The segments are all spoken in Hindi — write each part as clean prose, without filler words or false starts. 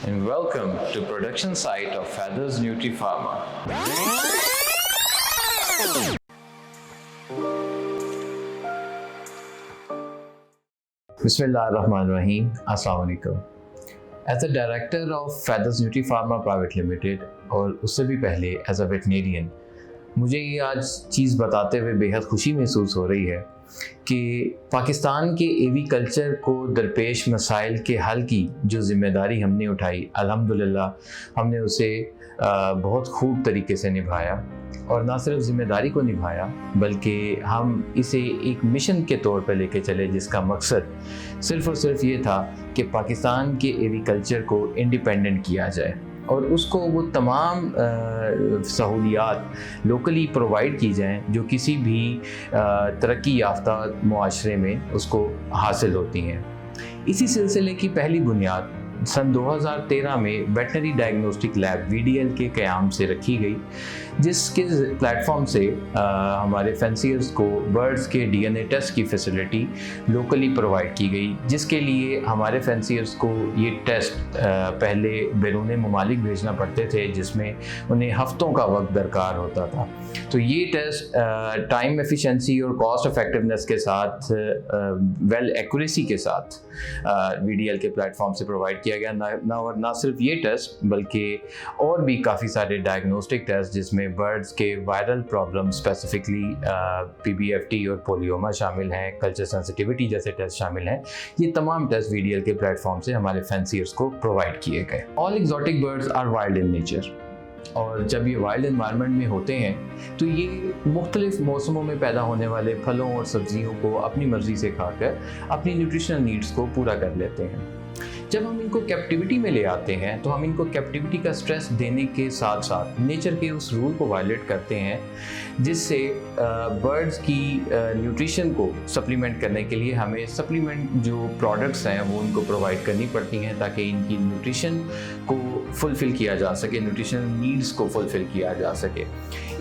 and welcome to production site of Feathers Nutri-Pharma. Bismillahirrahmanirrahim. Assalamu alaikum. As a director of Feathers Nutri-Pharma Private Limited और उससे भी पहले as a veterinarian, मुझे ये आज चीज़ बताते हुए बेहद खुशी महसूस हो रही है कि पाकिस्तान के एवी कल्चर को दरपेश मसाइल के हल की जो ज़िम्मेदारी हमने उठाई, अल्हम्दुलिल्लाह हमने उसे बहुत खूब तरीके से निभाया। और ना सिर्फ ज़िम्मेदारी को निभाया बल्कि हम इसे एक मिशन के तौर पर लेके चले, जिसका मकसद सिर्फ़ और सिर्फ ये था कि पाकिस्तान के एवी कल्चर को इंडिपेंडेंट किया जाए और उसको वो तमाम सहूलियात लोकली प्रोवाइड की जाएं जो किसी भी तरक्की याफ्ता मुआशरे में उसको हासिल होती हैं। इसी सिलसिले की पहली बुनियाद सन 2013 में वेटनरी डायग्नोस्टिक लैब VDL के क़याम से रखी गई, जिसके प्लेटफॉर्म से हमारे फैंसियर्स को बर्ड्स के DNA टेस्ट की फैसिलिटी लोकली प्रोवाइड की गई, जिसके लिए हमारे फैंसियर्स को ये टेस्ट पहले बैरून ममालिक भेजना पड़ते थे, जिसमें उन्हें हफ्तों का वक्त दरकार होता था। तो ये टेस्ट टाइम एफिशिएंसी और कॉस्ट इफेक्टिवनेस के साथ वेल एक्यूरेसी के साथ VDL के प्लेटफॉर्म से प्रोवाइड किया गया। ना सिर्फ ये टेस्ट बल्कि और भी काफ़ी सारे डायग्नोस्टिक टेस्ट जिसमें बर्ड्स के वायरल प्रॉब्लम स्पेसिफिकली PBFT और पोलियोमा शामिल हैं, कल्चर सेंसिटिविटी जैसे टेस्ट शामिल हैं। ये तमाम टेस्ट VDL के प्लेटफॉर्म से हमारे फैंसियर्स को प्रोवाइड किए गए। All exotic birds are wild in nature, और जब ये वाइल्ड इन्वायरमेंट में होते हैं तो ये मुख्तलिफ मौसमों में पैदा होने वाले फलों और सब्जियों को अपनी मर्ज़ी से खाकर अपनी न्यूट्रिशनल नीड्स को पूरा कर लेते हैं। जब हम इनको कैप्टिविटी में ले आते हैं तो हम इनको कैप्टिविटी का स्ट्रेस देने के साथ साथ नेचर के उस रूल को वायलेट करते हैं, जिससे बर्ड्स की न्यूट्रिशन को सप्लीमेंट करने के लिए हमें सप्लीमेंट जो प्रोडक्ट्स हैं वो उनको प्रोवाइड करनी पड़ती हैं ताकि इनकी न्यूट्रिशन को फुलफ़िल किया जा सके, न्यूट्रिशनल नीड्स को फुलफ़िल किया जा सके।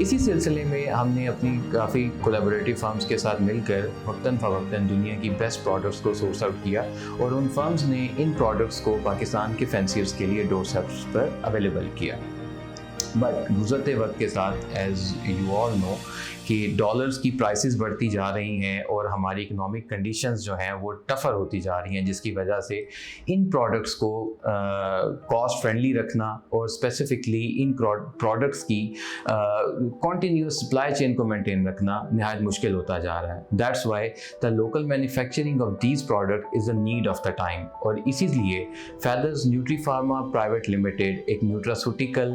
इसी सिलसिले में हमने अपनी काफ़ी कोलैबोरेटिव फर्म्स के साथ मिलकर वक्तन फ़वक्तन दुनिया की बेस्ट प्रोडक्ट्स को सोर्स आउट किया और उन फर्म्स ने इन प्रोडक्ट्स को पाकिस्तान के फैंसियर्स के लिए डोर स्टेप्स पर अवेलेबल किया। बट गुज़रते वक्त के साथ एज़ यू ऑल नो कि डॉलर्स की प्राइसेस बढ़ती जा रही हैं और हमारी इकोनॉमिक कंडीशंस जो हैं वो टफ़र होती जा रही हैं, जिसकी वजह से इन प्रोडक्ट्स को कॉस्ट फ्रेंडली रखना और स्पेसिफिकली इन प्रोडक्ट्स की कॉन्टीन्यूस सप्लाई चेन को मेंटेन रखना नहायत मुश्किल होता जा रहा है। That's why the local manufacturing of these product is a need of the time, और इसीलिए फेदर्स न्यूट्री-फार्मा प्राइवेट लिमिटेड एक न्यूट्रास्यूटिकल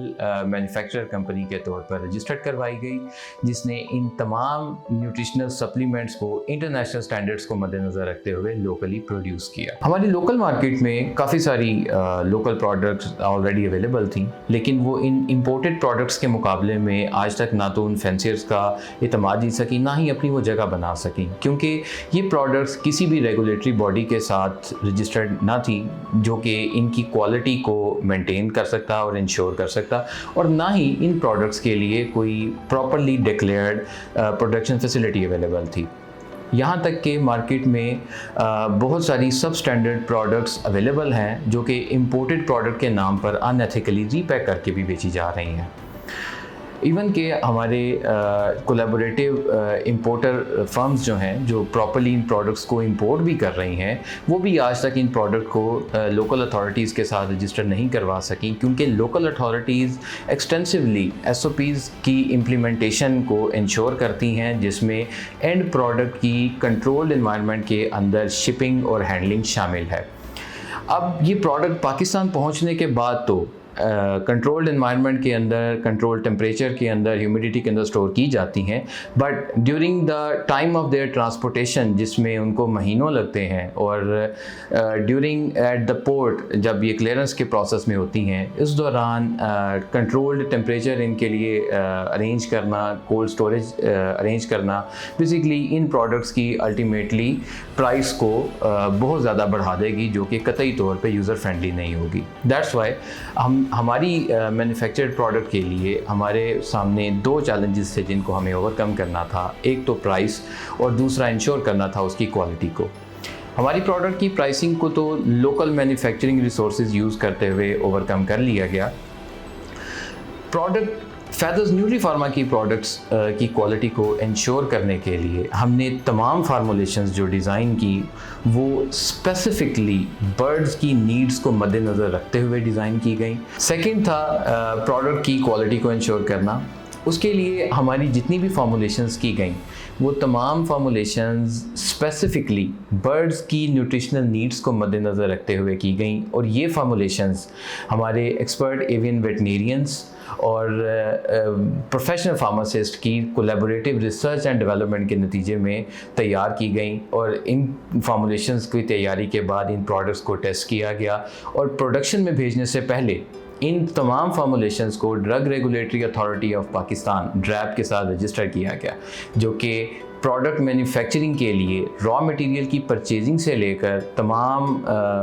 मैन्युफैक्चरर कंपनी के तौर पर रजिस्टर्ड करवाई गई, जिसने इन तमाम न्यूट्रिशनल सप्लीमेंट्स को इंटरनेशनल स्टैंडर्ड्स को मद्देनज़र रखते हुए लोकली प्रोड्यूस किया। हमारी लोकल मार्केट में काफ़ी सारी लोकल प्रोडक्ट्स ऑलरेडी अवेलेबल थी, लेकिन वो इन इम्पोर्टेड प्रोडक्ट्स के मुकाबले में आज तक ना तो उन फैंसियर्स का इत्मीनान जीत सकी, ना ही अपनी वो जगह बना सकी, क्योंकि ये प्रोडक्ट्स किसी भी रेगुलेटरी बॉडी के साथ रजिस्टर्ड ना थी जो कि इनकी क्वालिटी को मेंटेन कर सकता और इंश्योर कर सकता, और ना ही इन प्रोडक्ट्स के लिए कोई properly declared production facility available थी। यहाँ तक कि मार्केट में बहुत सारी सब स्टैंडर्ड प्रोडक्ट्स अवेलेबल हैं जो कि इम्पोर्टेड प्रोडक्ट के नाम पर अनएथिकली रीपैक करके भी बेची जा रही हैं। इवन के हमारे कोलैबोरेटिव इंपोर्टर फर्म्स जो हैं जो प्रॉपर्ली इन प्रोडक्ट्स को इंपोर्ट भी कर रही हैं, वो भी आज तक इन प्रोडक्ट को लोकल अथॉरिटीज़ के साथ रजिस्टर नहीं करवा सकी, क्योंकि लोकल अथॉरिटीज़ एक्सटेंसिवली SOPs की इम्प्लीमेंटेशन को इंश्योर करती हैं, जिसमें एंड प्रोडक्ट की कंट्रोल्ड इन्वायरमेंट के अंदर शिपिंग और हैंडलिंग शामिल है। अब ये प्रोडक्ट पाकिस्तान पहुँचने के बाद तो कंट्रोल्ड इन्वायरमेंट के अंदर, कंट्रोल टेम्परेचर के अंदर, ह्यूमिडिटी के अंदर स्टोर की जाती हैं, but during the time of their transportation जिसमें उनको महीनों लगते हैं, और ड्यूरिंग एट द पोर्ट जब ये क्लियरेंस के प्रोसेस में होती हैं, इस दौरान कंट्रोल्ड टेम्परेचर इनके लिए अरेंज करना, कोल्ड स्टोरेज अरेंज करना, बेसिकली इन प्रोडक्ट्स की अल्टीमेटली प्राइस को बहुत ज़्यादा बढ़ा देगी, जो कि कतई तौर पे यूज़र फ्रेंडली नहीं होगी। दैट्स वाई हमारी मैन्युफैक्चर्ड प्रोडक्ट के लिए हमारे सामने दो चैलेंजेस थे जिनको हमें ओवरकम करना था। एक तो प्राइस और दूसरा इंश्योर करना था उसकी क्वालिटी को। हमारी प्रोडक्ट की प्राइसिंग को तो लोकल मैन्युफैक्चरिंग रिसोर्सेज यूज़ करते हुए ओवरकम कर लिया गया। प्रोडक्ट फैदर्स न्यूट्री फार्मा की प्रोडक्ट्स की क्वालिटी को इंश्योर करने के लिए हमने तमाम फार्मूलेशंस जो डिज़ाइन की वो स्पेसिफिकली बर्ड्स की नीड्स को मद्देनज़र रखते हुए डिज़ाइन की गई। सेकंड था प्रोडक्ट की क्वालिटी को इंश्योर करना। उसके लिए हमारी जितनी भी फार्मूलेशंस की गई वो तमाम फार्मूलेशंस स्पेसिफिकली बर्ड्स की न्यूट्रिशनल नीड्स को मद्देनज़र रखते हुए की गई, और ये फार्मूलेशंस हमारे एक्सपर्ट एवियन वेटनेरियंस और प्रोफेशनल फार्मासिस्ट की कोलैबोरेटिव रिसर्च एंड डेवलपमेंट के नतीजे में तैयार की गई। और इन फार्मूलेशंस की तैयारी के बाद इन प्रोडक्ट्स को टेस्ट किया गया और प्रोडक्शन में भेजने से पहले इन तमाम फार्मूलेशंस को drug regulatory authority of Pakistan DRAP के साथ रजिस्टर किया गया, जो कि प्रोडक्ट मैन्युफैक्चरिंग के लिए रॉ मटेरियल की परचेजिंग से लेकर तमाम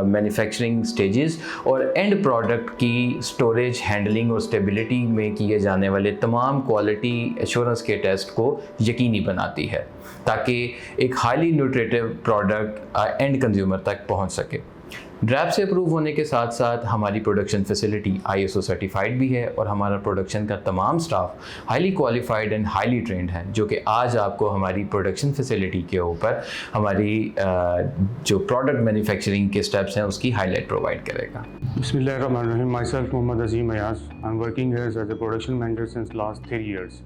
मैन्युफैक्चरिंग स्टेजेस और एंड प्रोडक्ट की स्टोरेज, हैंडलिंग और स्टेबिलिटी में किए जाने वाले तमाम क्वालिटी एश्योरेंस के टेस्ट को यकीनी बनाती है, ताकि एक highly nutritive product and consumer तक पहुंच सके। ड्रैप से अप्रूव होने के साथ साथ हमारी प्रोडक्शन फैसिलिटी ISO सर्टिफाइड भी है, और हमारा प्रोडक्शन का तमाम staff highly qualified and highly trend है, जो कि आज आपको हमारी प्रोडक्शन फैसिलिटी के ऊपर हमारी जो प्रोडक्ट मैन्युफैक्चरिंग के स्टेप्स हैं उसकी हाईलाइट प्रोवाइड करेगा। बिस्मिल्लाहिर्रहमानिर्रहीम। Myself Mohammad Azeem Ayaz. I am working here as a production manager since last 3 years।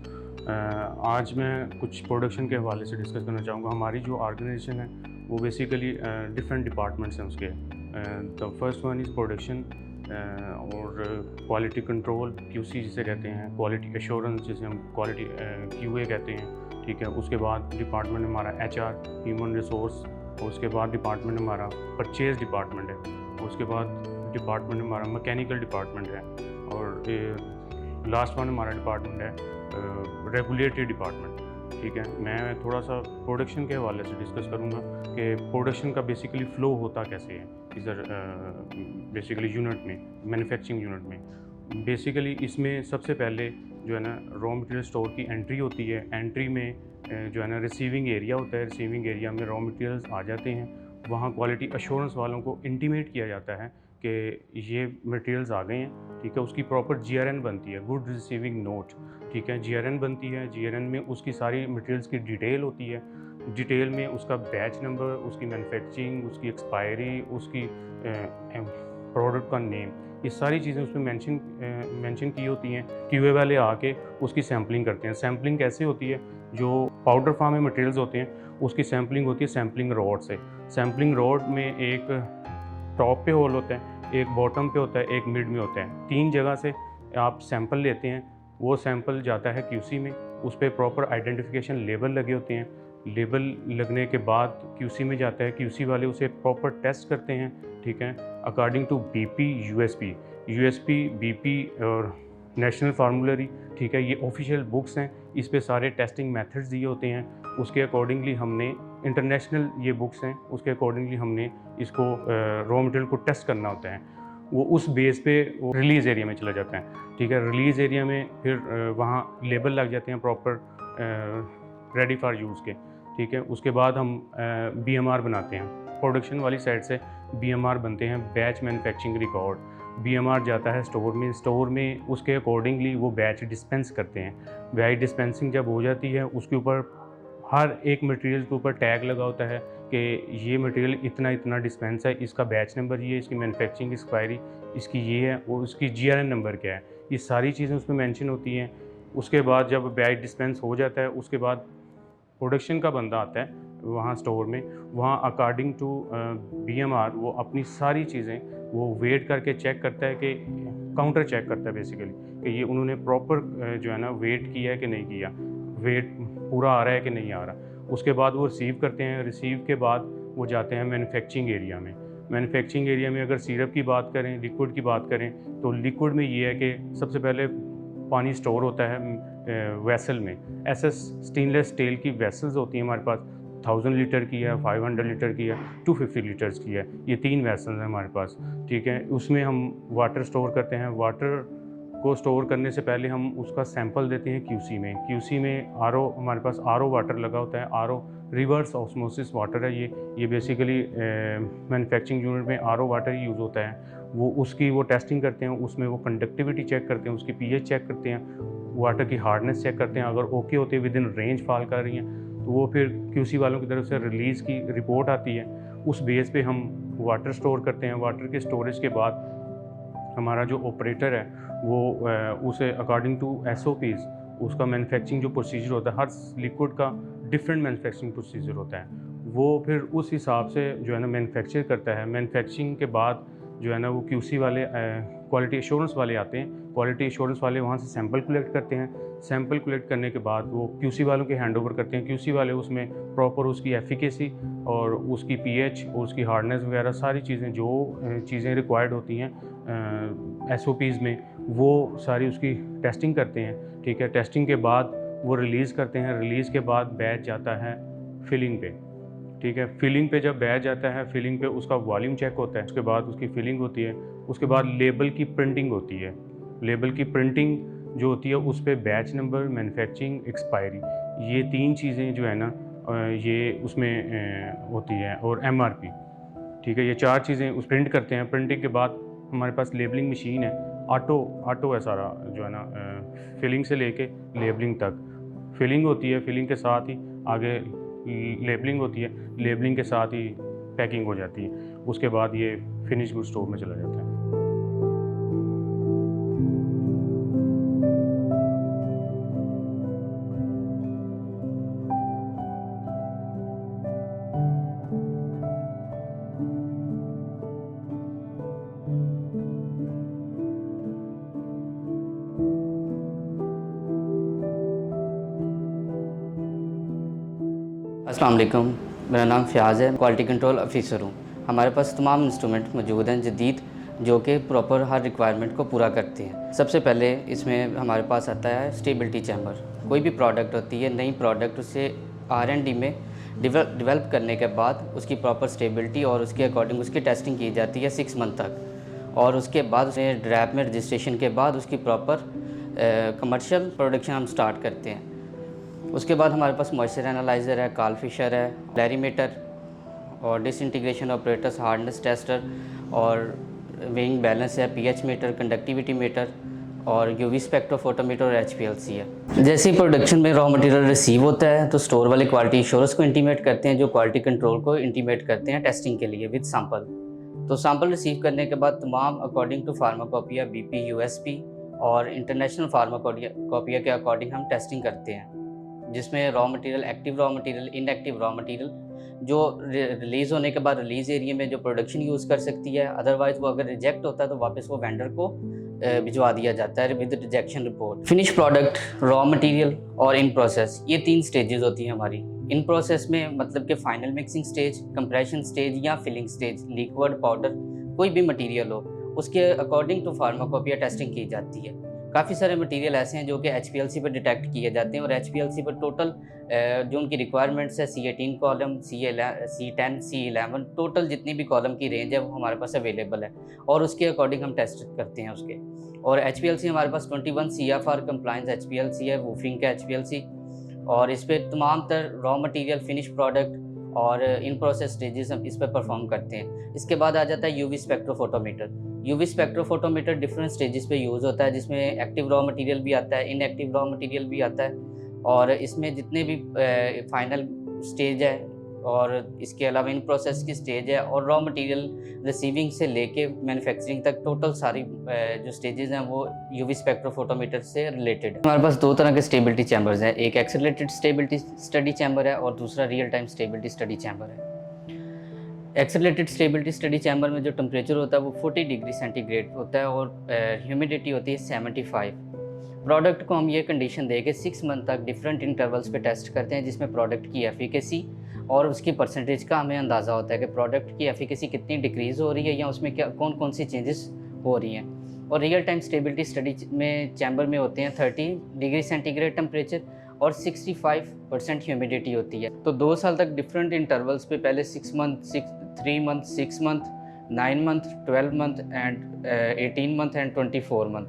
आज मैं कुछ प्रोडक्शन के हवाले से डिस्कस करना चाहूँगा। हमारी जो ऑर्गेनाइजेशन है वो बेसिकली डिफरेंट डिपार्टमेंट्स हैं उसके। The first one is production और क्वालिटी कंट्रोल, QC जिसे कहते हैं, क्वालिटी एश्योरेंस जिसे हम क्वालिटी QA कहते हैं, ठीक है। उसके बाद डिपार्टमेंट हमारा HR ह्यूमन रिसोर्स, उसके बाद डिपार्टमेंट हमारा परचेज डिपार्टमेंट है, उसके बाद डिपार्टमेंट हमारा मैकेनिकल डिपार्टमेंट है, और लास्ट वन हमारा डिपार्टमेंट है रेगुलेटरी डिपार्टमेंट, ठीक है। मैं थोड़ा सा प्रोडक्शन के हवाले से डिस्कस करूँगा कि प्रोडक्शन का बेसिकली फ़्लो होता कैसे है इधर बेसिकली यूनिट में, मैन्युफैक्चरिंग यूनिट में। बेसिकली इसमें सबसे पहले जो है ना रॉ मटेरियल स्टोर की एंट्री होती है। एंट्री में जो है ना रिसीविंग एरिया होता है। रिसीविंग एरिया में रॉ मटेरियल्स आ जाते हैं। वहाँ क्वालिटी अश्योरेंस वालों को इंटीमेट किया जाता है कि ये मटेरियल्स आ गए हैं, ठीक है। उसकी प्रॉपर GRN बनती है, गुड रिसीविंग नोट, ठीक है। GRN बनती है। GRN में उसकी सारी मटेरियल्स की डिटेल होती है। डिटेल में उसका बैच नंबर, उसकी मैन्युफैक्चरिंग, उसकी एक्सपायरी, उसकी प्रोडक्ट का नेम, ये सारी चीज़ें उसमें मेंशन की होती हैं। QA वाले आके उसकी सैम्पलिंग करते हैं। सैम्पलिंग कैसे होती है? जो पाउडर फॉर्म में मटेरियल्स होते हैं उसकी सैम्पलिंग होती है सैम्पलिंग रॉड से। सैम्पलिंग रॉड में एक टॉप पे होल होता है, एक बॉटम पे होता है, एक मिड में होता है। 3 जगह से आप सैंपल लेते हैं। वो सैंपल जाता है QC में, उस पर प्रॉपर आइडेंटिफिकेशन लेबल लगे होते हैं। लेबल लगने के बाद QC में जाता है। QC वाले उसे प्रॉपर टेस्ट करते हैं, ठीक है, according to BP, USP, BP और नेशनल फार्मूलरी, ठीक है। ये ऑफिशियल बुक्स हैं, इस पे सारे टेस्टिंग मेथड्स दिए होते हैं। उसके अकॉर्डिंगली हमने इंटरनेशनल ये बुक्स हैं, उसके अकॉर्डिंगली हमने इसको रॉ मटेरियल को टेस्ट करना होता है। वो उस बेस पे वो रिलीज़ एरिया में चला जाता है, ठीक है। रिलीज़ एरिया में फिर वहाँ लेबल लग जाते हैं प्रॉपर रेडी फॉर यूज़ के, ठीक है। उसके बाद हम BMR बनाते हैं। प्रोडक्शन वाली साइड से BMR बनते हैं, बैच मैन्युफैक्चरिंग रिकॉर्ड। BMR जाता है स्टोर में। स्टोर में उसके अकॉर्डिंगली वो बैच डिस्पेंस करते हैं। बैच डिस्पेंसिंग जब हो जाती है उसके ऊपर हर एक मटेरियल के ऊपर टैग लगा होता है कि ये मटेरियल इतना इतना डिस्पेंस है, इसका बैच नंबर ये है, इसकी मैन्युफैक्चरिंग एक्सपायरी इसकी ये है, और उसकी GRN नंबर क्या है, ये सारी चीज़ें उसमें मेंशन होती हैं। उसके बाद जब बैच डिस्पेंस हो जाता है उसके बाद प्रोडक्शन का बंदा आता है वहाँ स्टोर में। वहाँ अकॉर्डिंग टू BMR वो अपनी सारी चीज़ें वो वेट करके चेक करता है कि काउंटर चेक करता है बेसिकली कि ये उन्होंने प्रॉपर जो है ना वेट किया है कि नहीं किया, वेट पूरा आ रहा है कि नहीं आ रहा। उसके बाद वो रिसीव करते हैं। रिसीव के बाद वो जाते हैं मैन्युफैक्चरिंग एरिया में। मैन्युफैक्चरिंग एरिया में अगर सिरप की बात करें, लिक्विड की बात करें, तो लिक्विड में ये है कि सबसे पहले पानी स्टोर होता है वेसल में। SS स्टेनलेस स्टील की वेसल्स होती हैं हमारे पास। 1000 लीटर की है, 500 लीटर की है, 250 लीटर्स की है। ये 3 वेसल्स हैं हमारे पास, ठीक है। उसमें हम वाटर स्टोर करते हैं। वाटर को स्टोर करने से पहले हम उसका सैंपल देते हैं क्यूसी में। क्यूसी में आरओ, हमारे पास आरओ वाटर लगा होता है। आरओ रिवर्स ऑस्मोसिस वाटर है। ये बेसिकली मैन्युफैक्चरिंग यूनिट में आरओ वाटर ही यूज़ होता है। वो टेस्टिंग करते हैं, उसमें वो कंडक्टिविटी चेक करते हैं, उसकी पीएच चेक करते हैं, वाटर की हार्डनेस चेक करते हैं। अगर ओके होते हैं, विद इन रेंज फॉल कर रही हैं, तो वो फिर क्यूसी वालों की तरफ से रिलीज़ की रिपोर्ट आती है। उस बेस पे हम वाटर स्टोर करते हैं। वाटर के स्टोरेज के बाद हमारा जो ऑपरेटर है वो उसे अकॉर्डिंग टू एसओपीज़ उसका मैन्युफैक्चरिंग जो प्रोसीजर होता है, हर लिक्विड का डिफरेंट मैन्युफैक्चरिंग प्रोसीजर होता है, वो फिर उस हिसाब से जो है ना मैन्युफैक्चर करता है। मैन्युफैक्चरिंग के बाद जो है ना वो क्यूसी वाले क्वालिटी एश्योरेंस वाले आते हैं। क्वालिटी एश्योरेंस वाले वहाँ से सैंपल कलेक्ट करते हैं। सैंपल कलेक्ट करने के बाद वो क्यूसी वालों के हैंड ओवर करते हैं। क्यूसी वाले उसमें प्रॉपर उसकी एफिकेसी और उसकी पीएच और उसकी हार्डनेस वगैरह सारी चीज़ें जो चीज़ें रिक्वायर्ड होती हैं एसओपीज़ में, वो सारी उसकी टेस्टिंग करते हैं। ठीक है, टेस्टिंग के बाद वो रिलीज़ करते हैं। रिलीज़ के बाद बैच जाता है फिलिंग पे। ठीक है, फिलिंग पे जब बैच जाता है, फिलिंग पे उसका वॉल्यूम चेक होता है, उसके बाद उसकी फिलिंग होती है। उसके बाद लेबल की प्रिंटिंग होती है। लेबल की प्रिंटिंग जो होती है उस पे बैच नंबर, मैन्युफैक्चरिंग, एक्सपायरी, ये 3 चीज़ें जो है ना ये उसमें होती है, और एमआरपी। ठीक है, ये 4 चीज़ें उस प्रिंट करते हैं। प्रिंटिंग के बाद हमारे पास लेबलिंग मशीन है। ऑटो है सारा जो है ना, फिलिंग से लेके लेबलिंग तक। फिलिंग होती है, फिलिंग के साथ ही आगे लेबलिंग होती है, लेबलिंग के साथ ही पैकिंग हो जाती है। उसके बाद ये फिनिश गुड स्टोर में चला जाता है। अस्सलाम वालेकुम, मेरा नाम फ़याज़ है, क्वालिटी कंट्रोल ऑफिसर हूँ। हमारे पास तमाम इंस्ट्रूमेंट मौजूद हैं जदीद, जो कि प्रॉपर हर रिक्वायरमेंट को पूरा करते हैं। सबसे पहले इसमें हमारे पास आता है स्टेबिलिटी चैम्बर। कोई भी प्रोडक्ट होती है, नई प्रोडक्ट, उसे R&D में डेवलप करने के बाद उसकी प्रॉपर स्टेबिलिटी और उसके अकॉर्डिंग उसकी टेस्टिंग की जाती है 6 मंथ तक, और उसके बाद उसे ड्रैप में रजिस्ट्रेशन के बाद उसकी प्रॉपर कमर्शियल प्रोडक्शन हम स्टार्ट करते हैं। उसके बाद हमारे पास मॉइस्चर एनालाइज़र है, काल फिशर है, क्लैरीमीटर और डिसइंटीग्रेशन ऑपरेटर्स, हार्डनेस टेस्टर और वेइंग बैलेंस है, पीएच मीटर, कंडक्टिविटी मीटर और यूवी स्पेक्ट्रोफोटोमीटर और HPLC है। जैसे ही प्रोडक्शन में रॉ मटेरियल रिसीव होता है तो स्टोर वाले क्वालिटी इंश्योरेंस को इंटीमेट करते हैं, जो क्वालिटी कंट्रोल को इंटीमेट करते हैं टेस्टिंग के लिए विद सैंपल। तो सैंपल रिसीव करने के बाद तमाम according to pharmacopoeia, BP, USP और इंटरनेशनल फार्माकोपिया के अकॉर्डिंग हम टेस्टिंग करते हैं, जिसमें raw material, active raw material, inactive raw material जो रिलीज़ होने के बाद रिलीज़ एरिया में जो प्रोडक्शन यूज़ कर सकती है, अदरवाइज़ वो अगर रिजेक्ट होता है तो वापस वो वेंडर को भिजवा दिया जाता है with rejection report. Finish product, raw material और इन प्रोसेस, ये 3 स्टेजेस होती हैं हमारी। इन प्रोसेस में मतलब कि final mixing stage, compression stage या फिलिंग स्टेज, लिक्विड, पाउडर, कोई भी मटेरियल हो, उसके अकॉर्डिंग टू फार्माकोपिया टेस्टिंग की जाती है। काफ़ी सारे मटेरियल ऐसे हैं जो कि HPLC पर डिटेक्ट किए जाते हैं, और HPLC पर टोटल जो उनकी रिक्वायरमेंट्स है C18 column, C10, C11, total जितनी भी कॉलम की रेंज है वो हमारे पास अवेलेबल है, और उसके अकॉर्डिंग हम टेस्ट करते हैं उसके। और HPLC हमारे पास 21 CFR कंप्लाइंस HPLC है, वूफिंग का HPLC, और इस पर तमाम तर रॉ मटेरियल, फिनिश प्रोडक्ट और इन प्रोसेस स्टेजेस हम इस पर परफॉर्म करते हैं। इसके बाद आ जाता है UV spectrophotometer. UV spectrophotometer different stages पे यूज़ होता है, जिसमें एक्टिव रॉ मटेरियल भी आता है, इनएक्टिव रॉ मटेरियल भी आता है, और इसमें जितने भी फाइनल स्टेज है और इसके अलावा इन प्रोसेस की स्टेज है और रॉ मटेरियल रिसीविंग से लेके मैन्युफैक्चरिंग तक टोटल सारी जो स्टेजेस हैं वो यूवी स्पेक्ट्रोफोटोमीटर से रिलेटेड है। हमारे पास 2 तरह के स्टेबिलिटी चैम्बर्स हैं, एक एक्सेलरेटेड स्टेबिलिटी स्टडी चैम्बर है और दूसरा real time stability study chamber है। एक्सेलरेटेड स्टेबिलिटी स्टडी चैम्बर में जो टेम्परेचर होता है वो 40 डिग्री सेंटीग्रेड होता है और ह्यूमिडिटी होती है 75। प्रोडक्ट को हम ये कंडीशन दे के 6 मंथ तक डिफरेंट इंटरवल्स पे टेस्ट करते हैं, जिसमें प्रोडक्ट की एफिकेसी और उसकी परसेंटेज का हमें अंदाज़ा होता है कि प्रोडक्ट की एफिकेसी कितनी डिक्रीज़ हो रही है या उसमें क्या कौन कौन सी चेंजेस हो रही हैं। और रियल टाइम स्टेबिलिटी स्टडी में चैम्बर में होते हैं 30 डिग्री सेंटीग्रेड टेम्परेचर और 65% ह्यूमिडिटी होती है। तो 2 साल तक डिफरेंट इंटरवल्स पे पहले 6 month, 3 month, 6 month, 9 month, 12 month and 18 month and 24 month,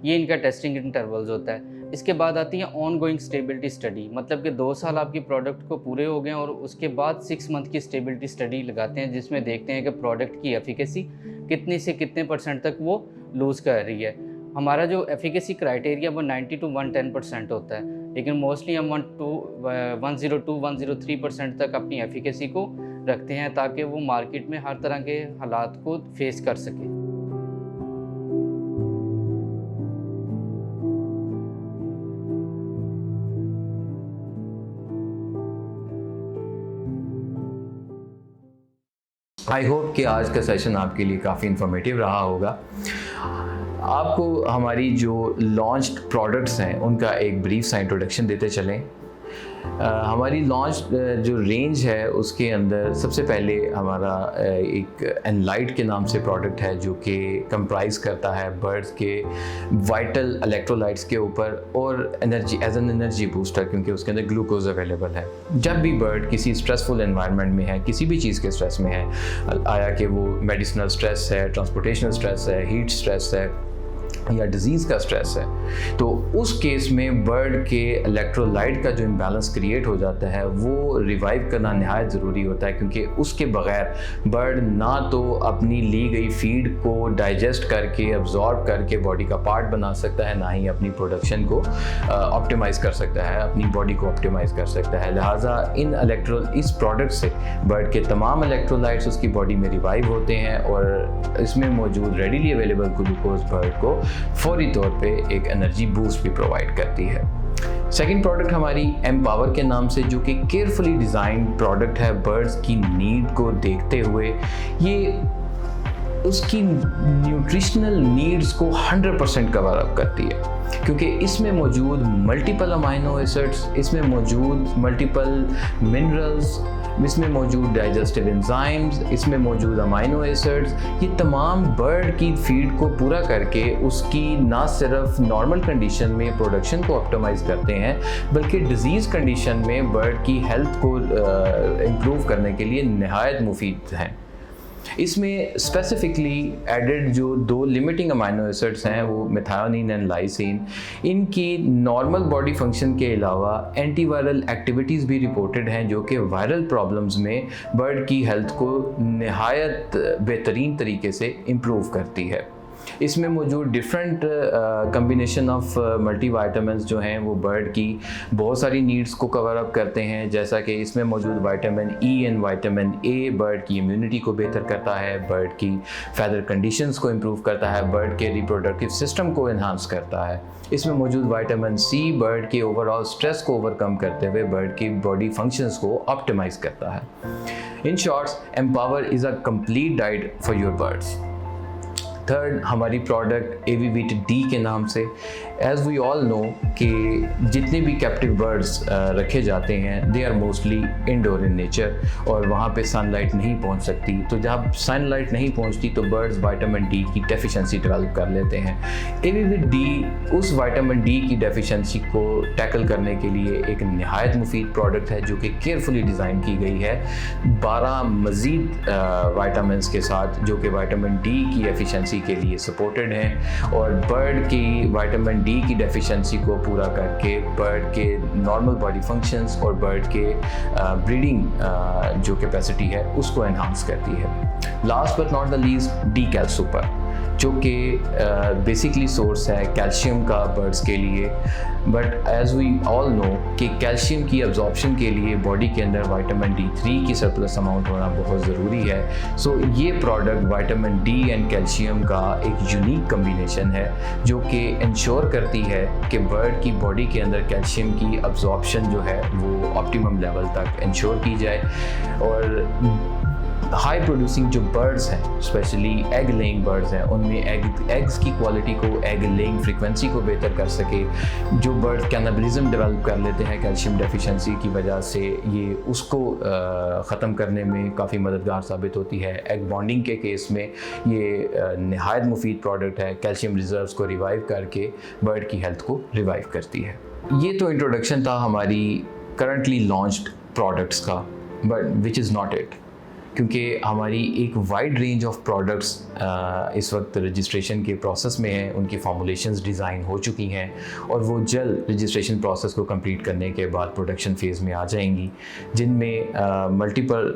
ये इनका टेस्टिंग इंटरवल्स होता है। इसके बाद आती है ऑन गोइंग स्टेबिलिटी स्टडी, मतलब कि 2 साल आपकी प्रोडक्ट को पूरे हो गए और उसके बाद 6 मंथ की स्टेबिलिटी स्टडी लगाते हैं, जिसमें देखते हैं कि प्रोडक्ट की एफिकेसी कितने से कितने % तक वो लूज़ कर रही है। हमारा जो एफिकेसी क्राइटेरिया वो 90 to 110% होता है, लेकिन मोस्टली हम 102-103% तक अपनी एफिकेसी को रखते हैं ताकि वो मार्केट में हर तरह के हालात को फेस कर सके। आई होप कि आज का सेशन आपके लिए काफ़ी इन्फॉर्मेटिव रहा होगा। आपको हमारी जो लॉन्च्ड प्रोडक्ट्स हैं उनका एक ब्रीफ सा इंट्रोडक्शन देते चलें। हमारी लॉन्च जो रेंज है उसके अंदर सबसे पहले हमारा एक एनलाइट के नाम से प्रोडक्ट है, जो कि कंप्राइज करता है बर्ड्स के वाइटल इलेक्ट्रोलाइट्स के ऊपर और energy as an energy booster, क्योंकि उसके अंदर ग्लूकोज अवेलेबल है। जब भी बर्ड किसी स्ट्रेसफुल एनवायरनमेंट में है, किसी भी चीज़ के स्ट्रेस में है, आया कि वो मेडिसिनल स्ट्रेस है, ट्रांसपोर्टेशनल स्ट्रेस है, हीट स्ट्रेस है या डिजीज़ का स्ट्रेस है, तो उस केस में बर्ड के इलेक्ट्रोलाइट का जो इम्बैलेंस क्रिएट हो जाता है वो रिवाइव करना नहायत ज़रूरी होता है, क्योंकि उसके बगैर बर्ड ना तो अपनी ली गई फीड को डाइजेस्ट करके अब्जॉर्ब करके बॉडी का पार्ट बना सकता है, ना ही अपनी प्रोडक्शन को ऑप्टिमाइज़ कर सकता है, अपनी बॉडी को ऑप्टिमाइज़ कर सकता है। लिहाजा इस प्रोडक्ट से बर्ड के तमाम इलेक्ट्रोलाइट्स उसकी बॉडी में रिवाइव होते हैं और इसमें मौजूद रेडीली अवेलेबल ग्लूकोज बर्ड को फौरी तौर पे एक एनर्जी बूस्ट भी प्रोवाइड करती है। सेकंड प्रोडक्ट हमारी एम्पावर के नाम से, जो कि केयरफुली डिज़ाइंड प्रोडक्ट है बर्ड्स की नीड को देखते हुए। ये उसकी न्यूट्रिशनल नीड्स को 100% कवर अप करती है, क्योंकि इसमें मौजूद मल्टीपल अमाइनो एसिड्स, इसमें मौजूद मल्टीपल मिनरल्स, इसमें मौजूद डाइजेस्टिव एंजाइम्स, इसमें मौजूद अमाइनो एसिड्स, ये तमाम बर्ड की फीड को पूरा करके उसकी ना सिर्फ नॉर्मल कंडीशन में प्रोडक्शन को ऑप्टिमाइज़ करते हैं, बल्कि डिजीज़ कंडीशन में बर्ड की हेल्थ को इम्प्रूव करने के लिए नहायत मुफीद हैं। इसमें स्पेसिफिकली एडेड जो 2 लिमिटिंग अमाइनो एसिड्स हैं वो मेथियोनिन एंड लाइसिन, इनकी नॉर्मल बॉडी फंक्शन के अलावा एंटीवायरल एक्टिविटीज़ भी रिपोर्टेड हैं, जो कि वायरल प्रॉब्लम्स में बर्ड की हेल्थ को नहायत बेहतरीन तरीके से इम्प्रूव करती है। इसमें मौजूद डिफरेंट कम्बिनेशन ऑफ मल्टीवाइटामिन्स जो हैं वो बर्ड की बहुत सारी नीड्स को कवर अप करते हैं, जैसा कि इसमें मौजूद vitamin E and vitamin A bird की इम्यूनिटी को बेहतर करता है, बर्ड की फैदर कंडीशंस को इम्प्रूव करता है, बर्ड के रिप्रोडक्टिव सिस्टम को इन्हांस करता है। इसमें मौजूद विटामिन सी बर्ड के ओवरऑल स्ट्रेस को ओवरकम करते हुए बर्ड की बॉडी फंक्शंस को ऑप्टिमाइज करता है। In shorts, empower is a complete diet for your birds. Third हमारी प्रोडक्ट एवीवीट डी के नाम से। एज़ वी ऑल नो कि जितने भी कैप्टिव बर्ड्स रखे जाते हैं they are mostly indoor in nature और वहाँ पे सनलाइट नहीं पहुँच सकती, तो जब सनलाइट नहीं पहुँचती तो बर्ड्स विटामिन डी की डेफिशिएंसी डेवलप कर लेते हैं। एवीवीट डी उस विटामिन डी की डेफिशिएंसी को टैकल करने के लिए एक नहायत मुफीद प्रोडक्ट है, जो कि केयरफुली डिज़ाइन की गई है 12 मज़ीद विटामिन्स के साथ, जो कि विटामिन डी की एफिशिएंसी के लिए सपोर्टेड हैं और बर्ड की विटामिन डी की डेफिशिएंसी को पूरा करके बर्ड के नॉर्मल बॉडी फंक्शंस और बर्ड के ब्रीडिंग जो कैपेसिटी है उसको एनहांस करती है। Last but not the least, D cal super, जो कि बेसिकली सोर्स है कैल्शियम का बर्ड्स के लिए, but as we all know कि कैल्शियम की अब्जॉर्प्शन के लिए बॉडी के अंदर विटामिन D3 की सरप्लस अमाउंट होना बहुत ज़रूरी है। सो ये product vitamin D and calcium का एक यूनिक कम्बिनेशन है, जो कि इंश्योर करती है कि बर्ड की बॉडी के अंदर कैल्शियम की अब्जॉर्प्शन जो है वो ऑप्टिमम लेवल तक इंश्योर की जाए और हाई प्रोड्यूसिंग जो बर्ड्स हैं, स्पेशली एग लेइंग बर्ड्स हैं, उनमें एग्स की क्वालिटी को, एग लेइंग फ्रीक्वेंसी को बेहतर कर सके। जो बर्ड कैनिबलिज्म डेवलप कर लेते हैं कैल्शियम डेफिशिएंसी की वजह से, ये उसको ख़त्म करने में काफ़ी मददगार साबित होती है। एग बॉन्डिंग के केस में ये नहायत मुफीद प्रोडक्ट है, कैल्शियम रिजर्व्स को रिवाइव करके बर्ड की हेल्थ को रिवाइव करती है। ये तो इंट्रोडक्शन था हमारी करंटली लॉन्च्ड प्रोडक्ट्स का, but which is not it. क्योंकि हमारी एक वाइड रेंज ऑफ प्रोडक्ट्स इस वक्त रजिस्ट्रेशन के प्रोसेस में हैं, उनकी फॉर्मुलेशंस डिज़ाइन हो चुकी हैं और वो जल्द रजिस्ट्रेशन प्रोसेस को कंप्लीट करने के बाद प्रोडक्शन फेज़ में आ जाएंगी, जिनमें मल्टीपल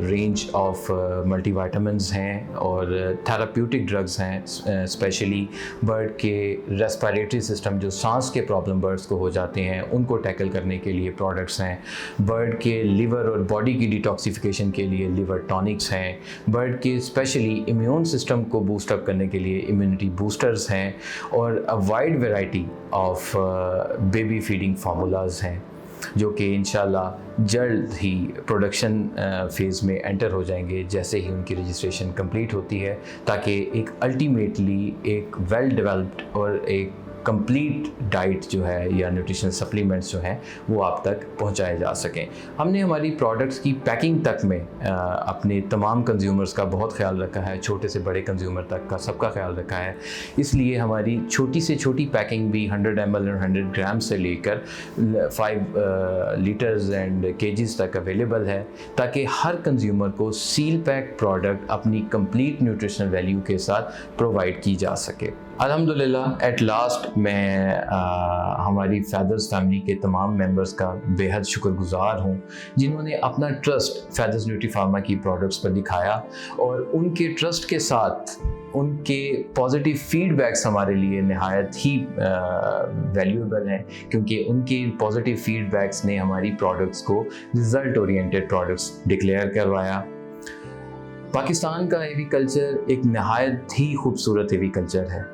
रेंज ऑफ मल्टीविटामिन्स हैं और थेराप्यूटिक ड्रग्स हैं, स्पेशली बर्ड के रेस्पिरेटरी सिस्टम, जो सांस के प्रॉब्लम बर्ड्स को हो जाते हैं, उनको टैकल करने के लिए प्रोडक्ट्स हैं। बर्ड के लिवर और बॉडी की डिटॉक्सिफिकेशन के लिए लिवर टॉनिक्स हैं। बर्ड के स्पेशली इम्यून सिस्टम को बूस्ट अप करने के लिए इम्यूनिटी बूस्टर्स हैं और a wide variety of baby feeding formulas हैं, जो कि इंशाल्लाह जल्द ही प्रोडक्शन फेज़ में एंटर हो जाएंगे जैसे ही उनकी रजिस्ट्रेशन कंप्लीट होती है, ताकि एक अल्टीमेटली एक वेल डेवलप्ड और एक कंप्लीट डाइट जो है या न्यूट्रिशनल सप्लीमेंट्स जो हैं वो आप तक पहुंचाए जा सकें। हमने हमारी प्रोडक्ट्स की पैकिंग तक में अपने तमाम कंज्यूमर्स का बहुत ख्याल रखा है, छोटे से बड़े कंज्यूमर तक का सबका ख्याल रखा है। इसलिए हमारी छोटी से छोटी पैकिंग भी 100 ml और 100 ग्राम से लेकर 5 लीटर्स एंड केजीज तक अवेलेबल है, ताकि हर कंज्यूमर को सील पैक प्रोडक्ट अपनी कंप्लीट न्यूट्रिशनल वैल्यू के साथ प्रोवाइड की जा सके। अल्हम्दुलिल्लाह एट लास्ट मैं हमारी फैदर्स फैमिली के तमाम मेंबर्स का बेहद शुक्रगुजार हूँ, जिन्होंने अपना ट्रस्ट फैदर्स न्यूट्री फार्मा की प्रोडक्ट्स पर दिखाया और उनके ट्रस्ट के साथ उनके पॉजिटिव फीडबैक्स हमारे लिए नहायत ही वैल्यूएबल हैं, क्योंकि उनके पॉजिटिव फीडबैक्स ने हमारी प्रोडक्ट्स को रिज़ल्ट ओरिएंटेड प्रोडक्ट्स डिक्लेयर करवाया। पाकिस्तान का एवी कल्चर एक नहायत ही खूबसूरत एवी कल्चर है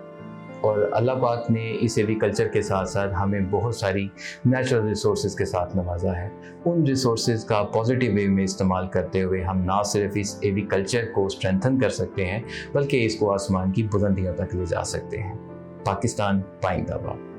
और अल्लाह पाक ने इस एवी कल्चर के साथ साथ हमें बहुत सारी नेचुरल रिसोर्सेज के साथ नवाजा है। उन रिसोर्सेज का पॉजिटिव वे में इस्तेमाल करते हुए हम ना सिर्फ इस एवी कल्चर को स्ट्रेंथन कर सकते हैं, बल्कि इसको आसमान की बुलंदियों तक ले जा सकते हैं। पाकिस्तान पाइंदाबाद।